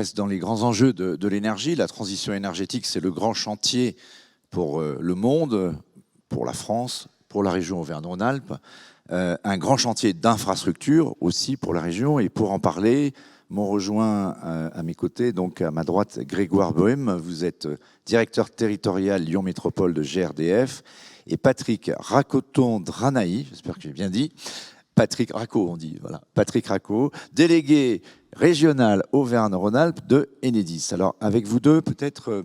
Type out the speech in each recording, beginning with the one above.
reste dans les grands enjeux de l'énergie. La transition énergétique, c'est le grand chantier pour le monde, pour la France, pour la région Auvergne-Rhône-Alpes. Un grand chantier d'infrastructure aussi pour la région. Et pour en parler, m'ont rejoint à mes côtés, donc à ma droite, Grégoire Bohème. Vous êtes directeur territorial Lyon Métropole de GRDF. Et Patrick Racoton-Dranaï, j'espère que j'ai bien dit. Patrick Racot, on dit, voilà. Patrick Racot, délégué régional Auvergne-Rhône-Alpes de Enedis. Alors, avec vous deux, peut-être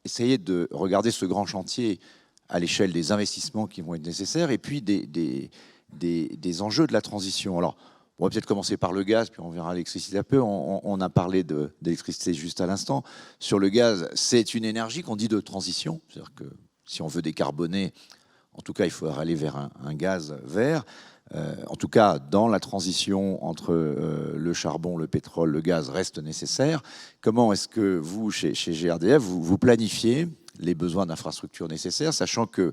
essayez de regarder ce grand chantier à l'échelle des investissements qui vont être nécessaires et puis des enjeux de la transition. Alors, on va peut-être commencer par le gaz, puis on verra l'électricité un peu. On a parlé d'électricité juste à l'instant. Sur le gaz, c'est une énergie qu'on dit de transition. C'est-à-dire que si on veut décarboner, en tout cas, il faudra aller vers un gaz vert. En tout cas, dans la transition entre le charbon, le pétrole, le gaz reste nécessaire. Comment est-ce que vous, chez GRDF, vous planifiez les besoins d'infrastructures nécessaires, sachant qu'il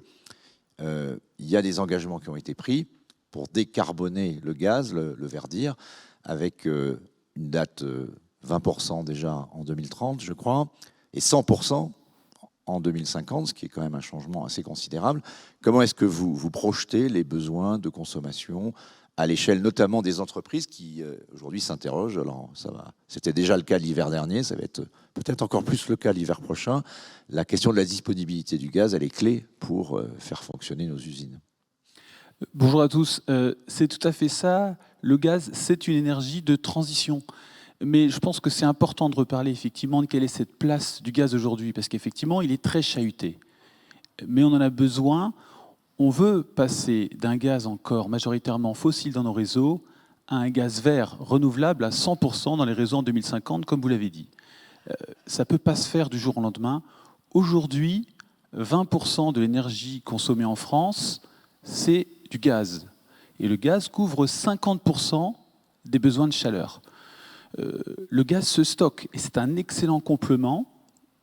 y a des engagements qui ont été pris pour décarboner le gaz, le verdir, avec une date 20% déjà en 2030, je crois, et 100% en 2050, ce qui est quand même un changement assez considérable. Comment est-ce que vous projetez les besoins de consommation à l'échelle notamment des entreprises qui aujourd'hui s'interrogent? Alors c'était déjà le cas l'hiver dernier, ça va être peut-être encore plus le cas l'hiver prochain. La question de la disponibilité du gaz, elle est clé pour faire fonctionner nos usines. Bonjour à tous, c'est tout à fait ça. Le gaz, c'est une énergie de transition. Mais je pense que c'est important de reparler effectivement de quelle est cette place du gaz aujourd'hui, parce qu'effectivement, il est très chahuté. Mais on en a besoin. On veut passer d'un gaz encore majoritairement fossile dans nos réseaux à un gaz vert renouvelable à 100% dans les réseaux en 2050, comme vous l'avez dit. Ça ne peut pas se faire du jour au lendemain. Aujourd'hui, 20% de l'énergie consommée en France, c'est du gaz. Et le gaz couvre 50% des besoins de chaleur. Le gaz se stocke et c'est un excellent complément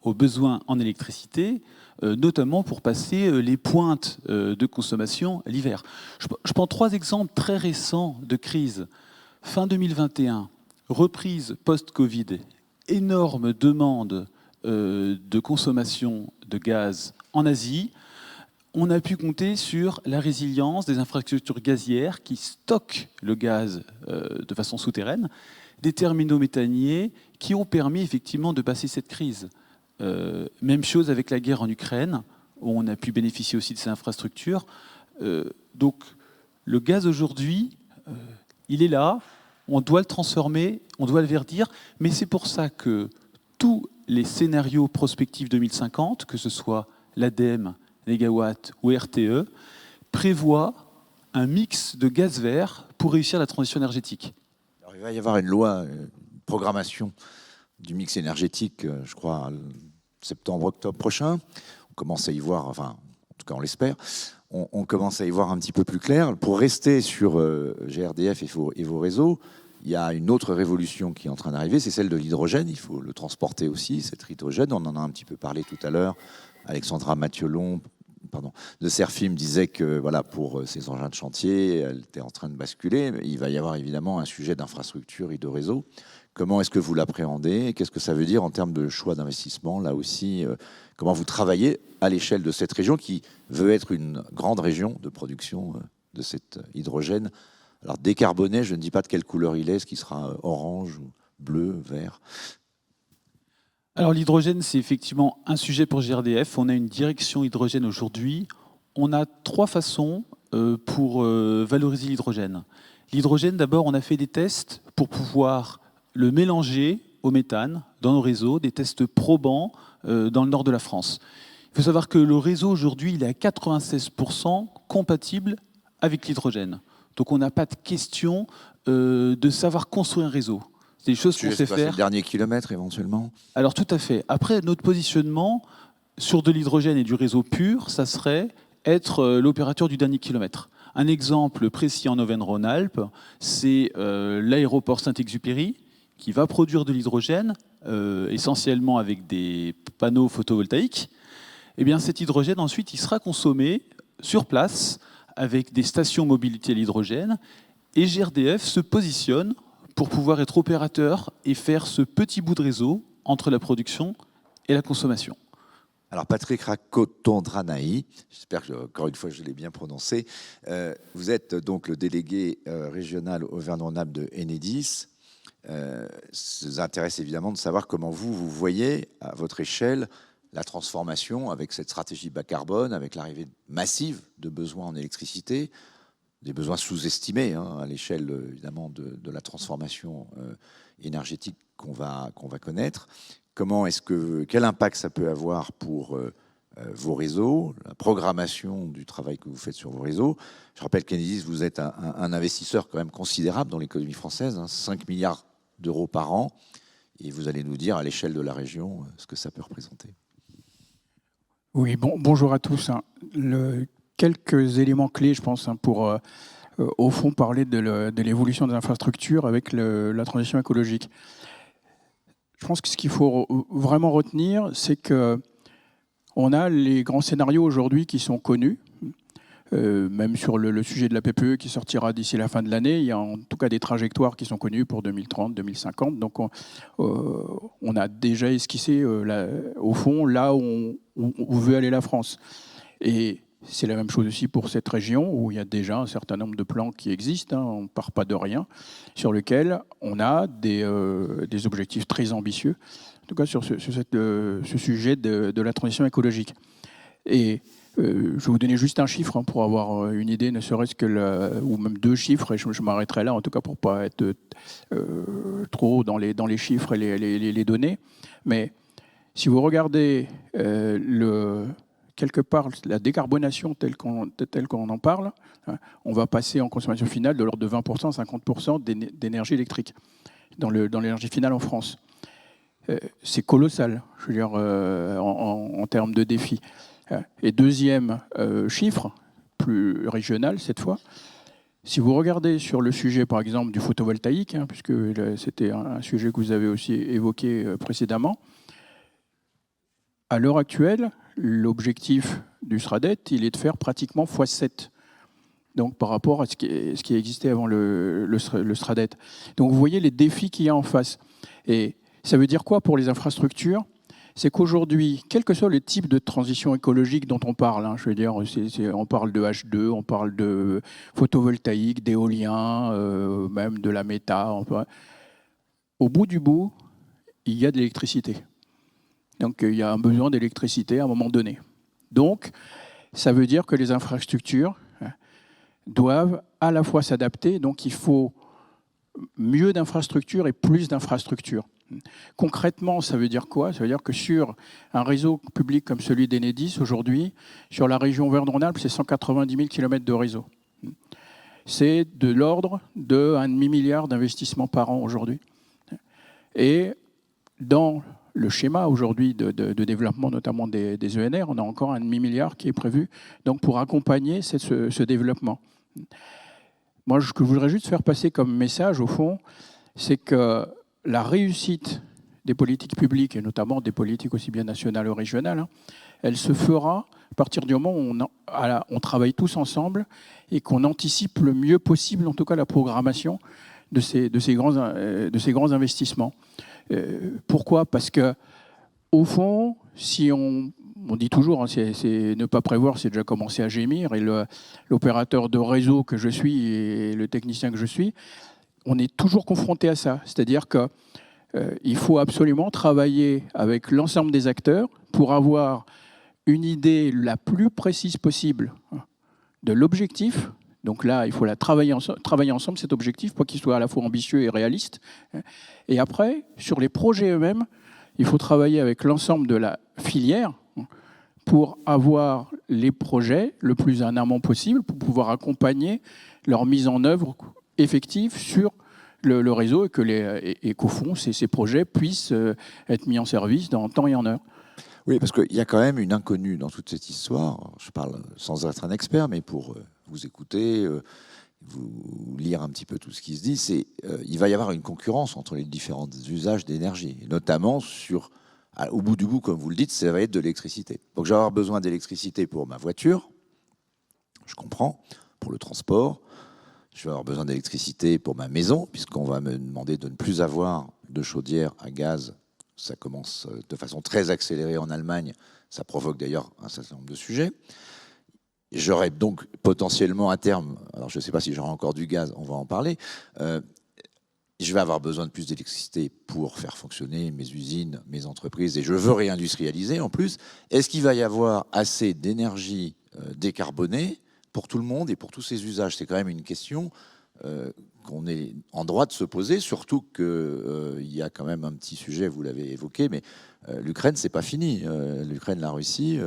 aux besoins en électricité, notamment pour passer les pointes de consommation l'hiver. Je prends 3 exemples très récents de crise. Fin 2021, reprise post-Covid, énorme demande de consommation de gaz en Asie. On a pu compter sur la résilience des infrastructures gazières qui stockent le gaz de façon souterraine, des terminaux méthaniers qui ont permis effectivement de passer cette crise. Même chose avec la guerre en Ukraine, où on a pu bénéficier aussi de ces infrastructures. Donc le gaz aujourd'hui, il est là, on doit le transformer, on doit le verdir, mais c'est pour ça que tous les scénarios prospectifs 2050, que ce soit l'ADEME, Négawatt ou RTE, prévoient un mix de gaz vert pour réussir la transition énergétique. Alors, il va y avoir une loi, une programmation du mix énergétique, je crois, septembre-octobre prochain. On commence à y voir, enfin, en tout cas on l'espère, on commence à y voir un petit peu plus clair. Pour rester sur GRDF et vos réseaux, il y a une autre révolution qui est en train d'arriver, c'est celle de l'hydrogène. Il faut le transporter aussi, cet hydrogène. On en a un petit peu parlé tout à l'heure. Alexandra Mathiolon de Serfim disait que voilà, pour ces engins de chantier, elle était en train de basculer. Il va y avoir évidemment un sujet d'infrastructure et de réseau. Comment est-ce que vous l'appréhendez? Qu'est-ce que ça veut dire en termes de choix d'investissement? Là aussi, comment vous travaillez à l'échelle de cette région qui veut être une grande région de production de cet hydrogène? Alors décarboné, je ne dis pas de quelle couleur il est, est-ce qu'il sera orange, bleu, vert? Alors l'hydrogène, c'est effectivement un sujet pour GRDF. On a une direction hydrogène aujourd'hui. On a 3 façons pour valoriser l'hydrogène. L'hydrogène, d'abord, on a fait des tests pour pouvoir le mélanger au méthane dans nos réseaux, des tests probants dans le nord de la France. Il faut savoir que le réseau aujourd'hui, il est à 96% compatible avec l'hydrogène. Donc on n'a pas de question de savoir construire un réseau. C'est des choses qu'on sait faire. Le dernier kilomètre éventuellement. Alors tout à fait. Après, notre positionnement sur de l'hydrogène et du réseau pur, ça serait être l'opérateur du dernier kilomètre. Un exemple précis en Auvergne-Rhône-Alpes, c'est l'aéroport Saint-Exupéry qui va produire de l'hydrogène, essentiellement avec des panneaux photovoltaïques. Eh bien, cet hydrogène, ensuite, il sera consommé sur place avec des stations mobilité à l'hydrogène. Et GRDF se positionne pour pouvoir être opérateur et faire ce petit bout de réseau entre la production et la consommation. Alors Patrick Rakotondranaï, j'espère que encore une fois je l'ai bien prononcé, vous êtes donc le délégué régional Auvergne-Rhône-Alpes de Enedis. Ça nous intéresse évidemment de savoir comment vous voyez à votre échelle la transformation avec cette stratégie bas carbone, avec l'arrivée massive de besoins en électricité, des besoins sous-estimés à l'échelle évidemment de la transformation énergétique qu'on va connaître. Quel impact ça peut avoir pour vos réseaux, la programmation du travail que vous faites sur vos réseaux? Je rappelle qu'Enedis, vous êtes un investisseur quand même considérable dans l'économie française, 5 milliards d'euros par an, et vous allez nous dire à l'échelle de la région ce que ça peut représenter. Oui, bonjour à tous. Quelques éléments clés, je pense, pour, au fond, parler de l'évolution des infrastructures avec la transition écologique. Je pense que ce qu'il faut vraiment retenir, c'est qu'on a les grands scénarios aujourd'hui qui sont connus, même sur le sujet de la PPE qui sortira d'ici la fin de l'année. Il y a en tout cas des trajectoires qui sont connues pour 2030, 2050. Donc on a déjà esquissé, au fond, là où on veut aller la France. Et c'est la même chose aussi pour cette région où il y a déjà un certain nombre de plans qui existent, on ne part pas de rien, sur lesquels on a des objectifs très ambitieux, en tout cas sur ce sujet de la transition écologique. Et je vais vous donner juste un chiffre pour avoir une idée, ne serait-ce que ou même deux chiffres, et je m'arrêterai là, en tout cas pour ne pas être trop dans les chiffres et les données. Mais si vous regardez quelque part la décarbonation telle qu'on en parle, on va passer en consommation finale de l'ordre de 20% à 50% d'énergie électrique dans l'énergie finale en France. C'est colossal, je veux dire, en termes de défis. Et deuxième chiffre, plus régional cette fois, si vous regardez sur le sujet, par exemple, du photovoltaïque, puisque c'était un sujet que vous avez aussi évoqué précédemment, à l'heure actuelle, l'objectif du SRADET, il est de faire pratiquement x7. Donc par rapport à ce qui existait avant le SRADET. Donc vous voyez les défis qu'il y a en face. Et ça veut dire quoi pour les infrastructures? C'est qu'aujourd'hui, quel que soit le type de transition écologique dont on parle, je veux dire, on parle de H2, on parle de photovoltaïque, d'éolien, même de la méta. Au bout du bout, il y a de l'électricité. Donc il y a un besoin d'électricité à un moment donné. Donc ça veut dire que les infrastructures doivent à la fois s'adapter, donc il faut mieux d'infrastructures et plus d'infrastructures. Concrètement, ça veut dire quoi? Ça veut dire que sur un réseau public comme celui d'Enedis, aujourd'hui, sur la région Auvergne-Rhône-Alpes, c'est 190 000 km de réseau. C'est de l'ordre de 1,5 milliard d'investissements par an aujourd'hui. Et dans le schéma aujourd'hui de développement, notamment des ENR, on a encore 1,5 milliard qui est prévu donc pour accompagner ce développement. Moi, ce que je voudrais juste faire passer comme message, au fond, c'est que la réussite des politiques publiques, et notamment des politiques aussi bien nationales ou régionales, elle se fera à partir du moment où on travaille tous ensemble et qu'on anticipe le mieux possible, en tout cas, la programmation de ces grands investissements. Pourquoi? Parce que, au fond, si on dit toujours, c'est ne pas prévoir, c'est déjà commencer à gémir, et l'opérateur de réseau que je suis et le technicien que je suis, on est toujours confronté à ça. C'est-à-dire qu'il faut absolument travailler avec l'ensemble des acteurs pour avoir une idée la plus précise possible de l'objectif. Donc là, il faut travailler ensemble, cet objectif, pour qu'il soit à la fois ambitieux et réaliste. Et après, sur les projets eux-mêmes, il faut travailler avec l'ensemble de la filière pour avoir les projets le plus en amont possible, pour pouvoir accompagner leur mise en œuvre effective sur le réseau et qu'au fond, ces projets puissent être mis en service dans temps et en heure. Oui, parce qu'il y a quand même une inconnue dans toute cette histoire. Je parle sans être un expert, mais pour vous écouter, vous lire un petit peu tout ce qui se dit, il va y avoir une concurrence entre les différents usages d'énergie, notamment au bout du bout, comme vous le dites, ça va être de l'électricité. Donc je vais avoir besoin d'électricité pour ma voiture, je comprends, pour le transport. je vais avoir besoin d'électricité pour ma maison, puisqu'on va me demander de ne plus avoir de chaudière à gaz. Ça commence de façon très accélérée en Allemagne. Ça provoque d'ailleurs un certain nombre de sujets. J'aurai donc potentiellement à terme, alors je ne sais pas si j'aurai encore du gaz, on va en parler, je vais avoir besoin de plus d'électricité pour faire fonctionner mes usines, mes entreprises, et je veux réindustrialiser en plus. Est-ce qu'il va y avoir assez d'énergie décarbonée pour tout le monde et pour tous ces usages? C'est quand même une question qu'on est en droit de se poser, surtout qu'il y a quand même un petit sujet, vous l'avez évoqué, mais l'Ukraine, c'est pas fini. L'Ukraine, la Russie,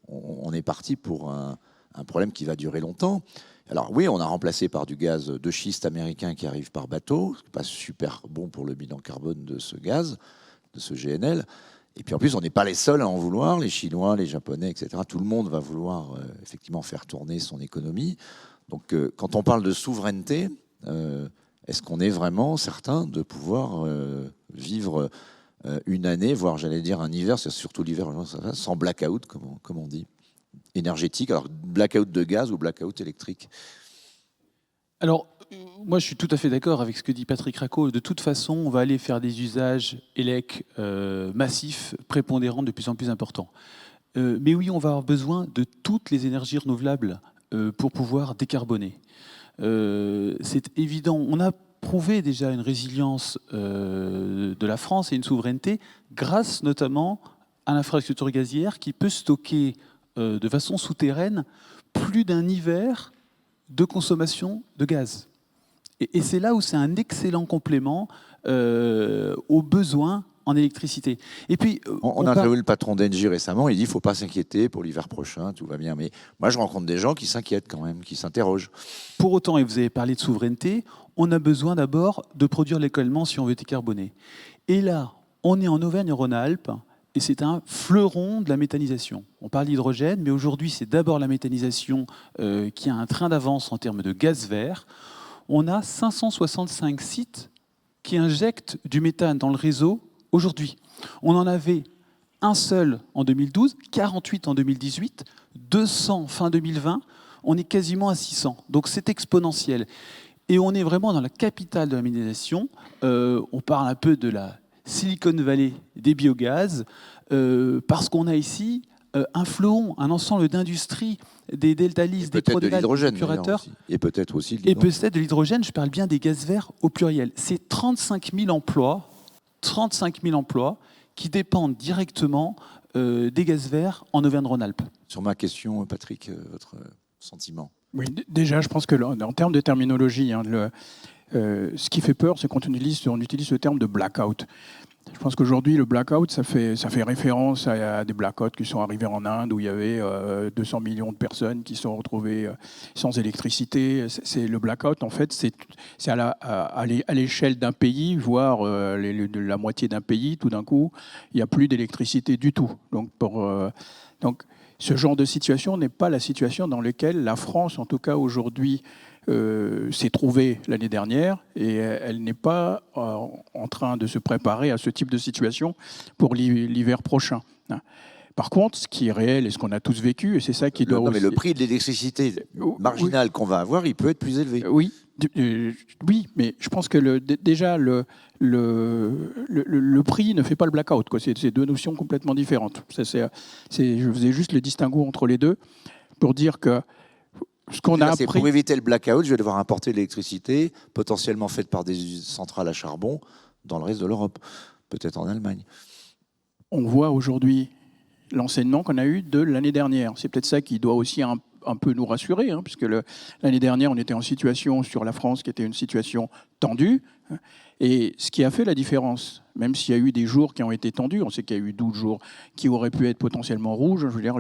on est parti pour un problème qui va durer longtemps. Alors oui, on a remplacé par du gaz de schiste américain qui arrive par bateau, ce n'est pas super bon pour le bilan carbone de ce gaz, de ce GNL. Et puis en plus, on n'est pas les seuls à en vouloir, les Chinois, les Japonais, etc. Tout le monde va vouloir effectivement faire tourner son économie. Donc quand on parle de souveraineté, est-ce qu'on est vraiment certain de pouvoir vivre une année, voire j'allais dire un hiver, c'est surtout l'hiver, sans blackout, comme on dit, énergétique, alors blackout de gaz ou blackout électrique? Alors, moi, je suis tout à fait d'accord avec ce que dit Patrick Raco. De toute façon, on va aller faire des usages élec massifs, prépondérants, de plus en plus importants. Mais oui, on va avoir besoin de toutes les énergies renouvelables pour pouvoir décarboner. C'est évident. On a prouvé déjà une résilience de la France et une souveraineté grâce notamment à l'infrastructure gazière qui peut stocker de façon souterraine plus d'un hiver de consommation de gaz. Et c'est là où c'est un excellent complément aux besoins en électricité. Et puis, on a interviewé le patron d'Engie récemment, il dit qu'il ne faut pas s'inquiéter pour l'hiver prochain, tout va bien. Mais moi, je rencontre des gens qui s'inquiètent quand même, qui s'interrogent. Pour autant, et vous avez parlé de souveraineté, on a besoin d'abord de produire localement si on veut décarboner. Et là, on est en Auvergne-Rhône-Alpes, et c'est un fleuron de la méthanisation. On parle d'hydrogène, mais aujourd'hui, c'est d'abord la méthanisation qui a un train d'avance en termes de gaz vert. On a 565 sites qui injectent du méthane dans le réseau aujourd'hui. On en avait un seul en 2012, 48 en 2018, 200 fin 2020. On est quasiment à 600. Donc c'est exponentiel. Et on est vraiment dans la capitale de la méthanisation. On parle un peu de la Silicon Valley des biogaz, parce qu'on a ici un fleuron, un ensemble d'industries, des deltalyses, des prodéval, des curateurs. Et peut-être aussi et peut-être de l'hydrogène, je parle bien des gaz verts au pluriel. C'est 35 000 emplois qui dépendent directement des gaz verts en Auvergne-Rhône-Alpes. Sur ma question, Patrick, votre sentiment? Oui, déjà, je pense que en termes de terminologie, ce qui fait peur, c'est quand on utilise le terme de blackout. Je pense qu'aujourd'hui, le blackout, ça fait référence à des blackouts qui sont arrivés en Inde, où il y avait 200 millions de personnes qui sont retrouvées sans électricité. Le blackout, en fait, c'est à l'échelle d'un pays, voire la moitié d'un pays, tout d'un coup, il n'y a plus d'électricité du tout. Donc, ce genre de situation n'est pas la situation dans laquelle la France, en tout cas aujourd'hui, s'est trouvée l'année dernière, et elle n'est pas en train de se préparer à ce type de situation pour l'hiver prochain. Par contre, ce qui est réel et ce qu'on a tous vécu, et c'est ça qui doit aussi... mais le prix de l'électricité marginal qu'on va avoir, il peut être plus élevé. Oui, mais je pense que déjà, le prix ne fait pas le blackout, quoi. C'est deux notions complètement différentes. Je faisais juste le distinguo entre les deux pour dire que ce qu'on a appris... Pour éviter le blackout, je vais devoir importer de l'électricité, potentiellement faite par des centrales à charbon, dans le reste de l'Europe, peut-être en Allemagne. On voit aujourd'hui l'enseignement qu'on a eu de l'année dernière. C'est peut-être ça qui doit aussi un peu nous rassurer, puisque l'année dernière, on était en situation sur la France qui était une situation tendue. Et ce qui a fait la différence, même s'il y a eu des jours qui ont été tendus, on sait qu'il y a eu 12 jours qui auraient pu être potentiellement rouges, je veux dire,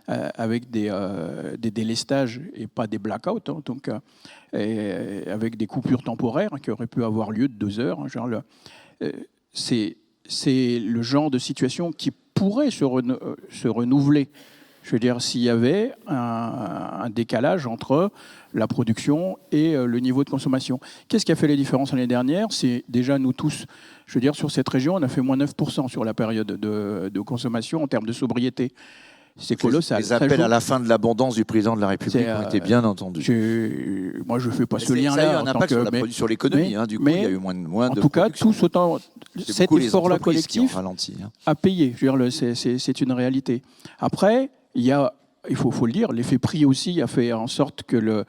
avec des délestages et pas des blackouts, donc avec des coupures temporaires qui auraient pu avoir lieu de 2 heures. C'est le genre de situation qui pourrait se renouveler. Je veux dire, s'il y avait un décalage entre la production et le niveau de consommation. Qu'est-ce qui a fait les différences l'année dernière? C'est déjà nous tous, je veux dire, sur cette région, on a fait moins 9% sur la période de consommation en termes de sobriété. c'est colossal. Les appels à la fin de l'abondance du président de la République ont été bien entendus. Moi, je ne fais pas ce lien-là. Ça a eu un impact sur l'économie. Du coup, il y a eu moins en de tout cas, production. tous autant, cet effort-là collectif a payé. Je veux dire, c'est une réalité. Après, il faut le dire, l'effet prix aussi a fait en sorte que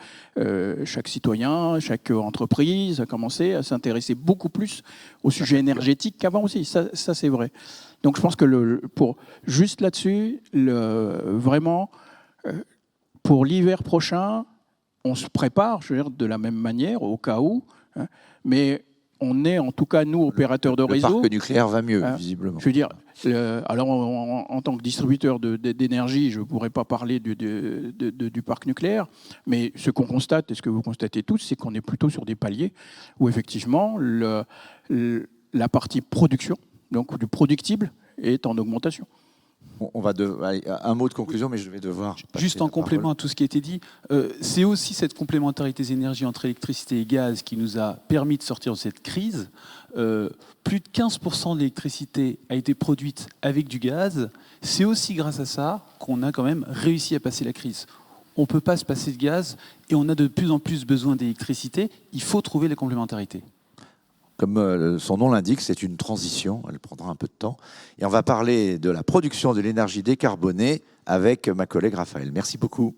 chaque citoyen, chaque entreprise a commencé à s'intéresser beaucoup plus au sujet énergétique qu'avant aussi. Ça c'est vrai. Donc je pense que juste là-dessus, vraiment, pour l'hiver prochain, on se prépare, je veux dire, de la même manière, au cas où, hein, mais on est en tout cas, nous, opérateurs de réseau. Le parc nucléaire va mieux, visiblement. Je veux dire, alors en tant que distributeur d'énergie, je ne pourrais pas parler du parc nucléaire, mais ce qu'on constate, et ce que vous constatez tous, c'est qu'on est plutôt sur des paliers où effectivement la partie production, donc du productible, est en augmentation. On va un mot de conclusion, mais je vais devoir... Juste en complément à tout ce qui a été dit, c'est aussi cette complémentarité des énergies entre électricité et gaz qui nous a permis de sortir de cette crise. Plus de 15% de l'électricité a été produite avec du gaz. C'est aussi grâce à ça qu'on a quand même réussi à passer la crise. On ne peut pas se passer de gaz et on a de plus en plus besoin d'électricité. Il faut trouver les complémentarités. Comme son nom l'indique, c'est une transition, elle prendra un peu de temps. Et on va parler de la production de l'énergie décarbonée avec ma collègue Raphaël. Merci beaucoup.